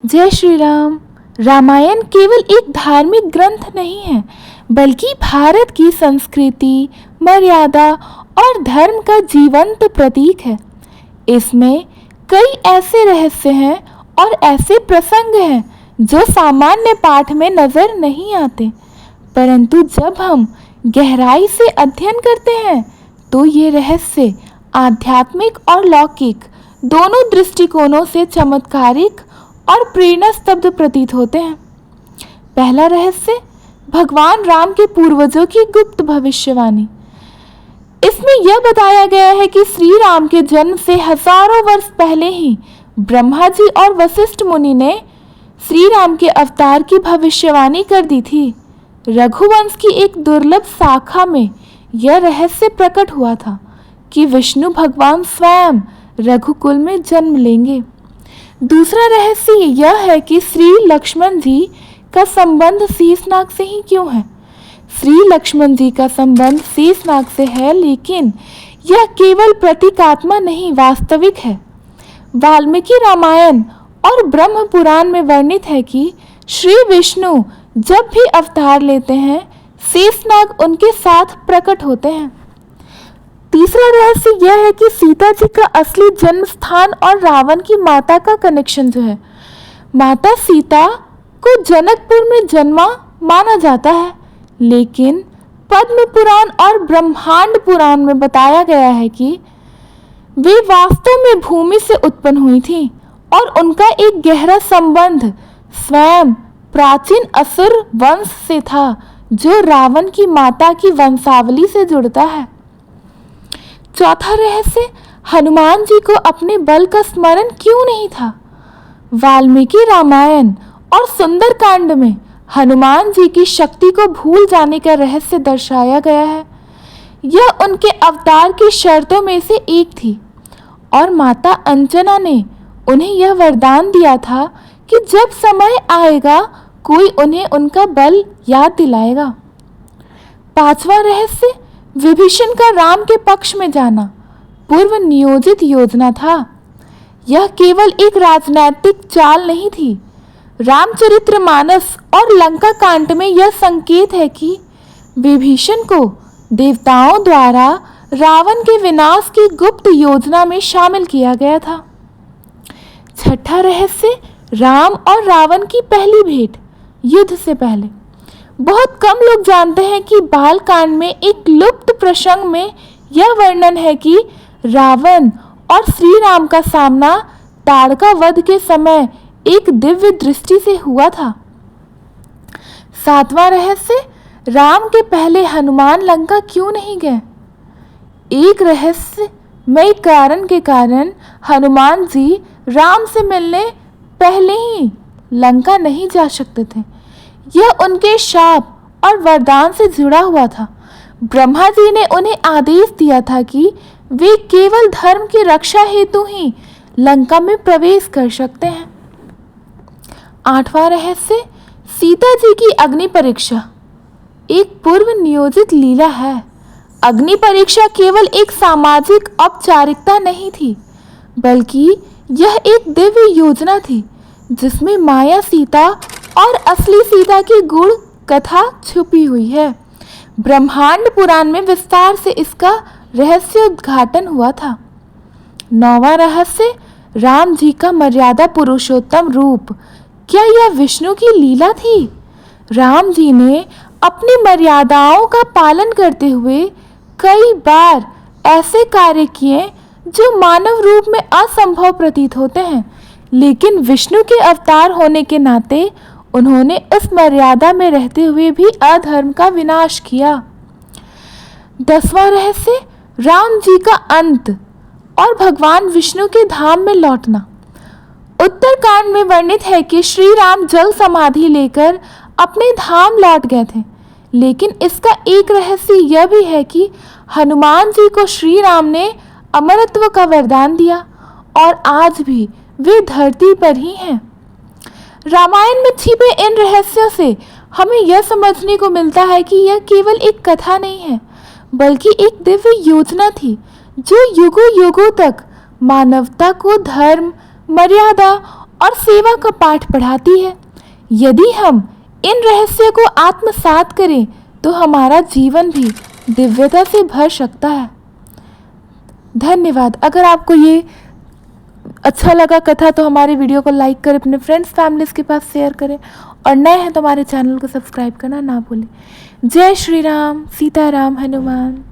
जय श्री राम। रामायण केवल एक धार्मिक ग्रंथ नहीं है, बल्कि भारत की संस्कृति, मर्यादा और धर्म का जीवंत प्रतीक है। इसमें कई ऐसे रहस्य हैं और ऐसे प्रसंग हैं जो सामान्य पाठ में नजर नहीं आते, परंतु जब हम गहराई से अध्ययन करते हैं तो ये रहस्य आध्यात्मिक और लौकिक दोनों दृष्टिकोणों से चमत्कारिक और प्रेरणा स्तब्ध प्रतीत होते हैं। पहला रहस्य, भगवान राम के पूर्वजों की गुप्त भविष्यवाणी। इसमें यह बताया गया है कि श्री राम के जन्म से हजारों वर्ष पहले ही ब्रह्मा जी और वशिष्ठ मुनि ने श्री राम के अवतार की भविष्यवाणी कर दी थी। रघुवंश की एक दुर्लभ शाखा में यह रहस्य प्रकट हुआ था कि विष्णु भगवान स्वयं रघुकुल में जन्म लेंगे। दूसरा रहस्य यह है कि श्री लक्ष्मण जी का संबंध शेषनाग से ही क्यों है। श्री लक्ष्मण जी का संबंध शेषनाग से है, लेकिन यह केवल प्रतीकात्मा नहीं, वास्तविक है। वाल्मीकि रामायण और ब्रह्म पुराण में वर्णित है कि श्री विष्णु जब भी अवतार लेते हैं, शेषनाग उनके साथ प्रकट होते हैं। तीसरा रहस्य यह है कि सीता जी का असली जन्म स्थान और रावण की माता का कनेक्शन जो है, माता सीता को जनकपुर में जन्मा माना जाता है, लेकिन पद्म पुराण और ब्रह्मांड पुराण में बताया गया है कि वे वास्तव में भूमि से उत्पन्न हुई थी और उनका एक गहरा संबंध स्वयं प्राचीन असुर वंश से था, जो रावण की माता की वंशावली से जुड़ता है। चौथा रहस्य, हनुमान जी को अपने बल का स्मरण क्यों नहीं था। वाल्मीकि रामायण और सुंदरकांड में हनुमान जी की शक्ति को भूल जाने का रहस्य दर्शाया गया है। यह उनके अवतार की शर्तों में से एक थी और माता अंजना ने उन्हें यह वरदान दिया था कि जब समय आएगा कोई उन्हें उनका बल याद दिलाएगा। पांचवा रहस्य, विभीषण का राम के पक्ष में जाना पूर्व नियोजित योजना था। यह केवल एक राजनैतिक चाल नहीं थी। रामचरितमानस और लंका कांड में यह संकेत है कि विभीषण को देवताओं द्वारा रावण के विनाश की गुप्त योजना में शामिल किया गया था। छठा रहस्य, राम और रावण की पहली भेंट युद्ध से पहले। बहुत कम लोग जानते हैं कि बालकांड में एक लुप्त प्रसंग में यह वर्णन है कि रावण और श्री राम का सामना ताड़का वध के समय एक दिव्य दृष्टि से हुआ था। सातवां रहस्य, राम के पहले हनुमान लंका क्यों नहीं गए। एक रहस्यमय कारण के कारण हनुमान जी राम से मिलने पहले ही लंका नहीं जा सकते थे। यह उनके शाप और वरदान से जुड़ा हुआ था। ब्रह्मा जी ने उन्हें आदेश दिया था कि वे केवल धर्म की रक्षा हेतु ही लंका में प्रवेश कर सकते हैं। आठवां रहस्य, सीता जी की अग्नि परीक्षा एक पूर्व नियोजित लीला है। अग्नि परीक्षा केवल एक सामाजिक औपचारिकता नहीं थी, बल्कि यह एक दिव्य योजना थी जिसमें माया सीता और असली सीता की गूढ़ कथा छुपी हुई है। ब्रह्मांड पुराण में विस्तार से इसका रहस्य उद्घाटन हुआ था। नौवां रहस्य, राम जी का मर्यादा पुरुषोत्तम रूप। क्या यह विष्णु की लीला थी। राम जी ने अपनी मर्यादाओं का पालन करते हुए कई बार ऐसे कार्य किए जो मानव रूप में असंभव प्रतीत होते हैं, लेकिन विष्णु के अवतार होने के नाते उन्होंने इस मर्यादा में रहते हुए भी अधर्म का विनाश किया। 10वां रहस्य, राम जी का अंत और भगवान विष्णु के धाम में लौटना। उत्तरकांड में वर्णित है कि श्री राम जल समाधि लेकर अपने धाम लौट गए थे, लेकिन इसका एक रहस्य यह भी है कि हनुमान जी को श्री राम ने अमरत्व का वरदान दिया और आज भी वे धरती पर ही हैं। रामायण में छिपे इन रहस्यों से हमें यह समझने को मिलता है कि यह केवल एक कथा नहीं है, बल्कि एक दिव्य योजना थी जो युगों युगों तक मानवता को धर्म, मर्यादा और सेवा का पाठ पढ़ाती है। यदि हम इन रहस्यों को आत्मसात करें तो हमारा जीवन भी दिव्यता से भर सकता है। धन्यवाद। अगर आपको ये अच्छा लगा कथा तो हमारे वीडियो को लाइक करें, अपने फ्रेंड्स फैमिलीज के पास शेयर करें और नए हैं तो हमारे चैनल को सब्सक्राइब करना ना भूलें। जय श्री राम, सीताराम, हनुमान।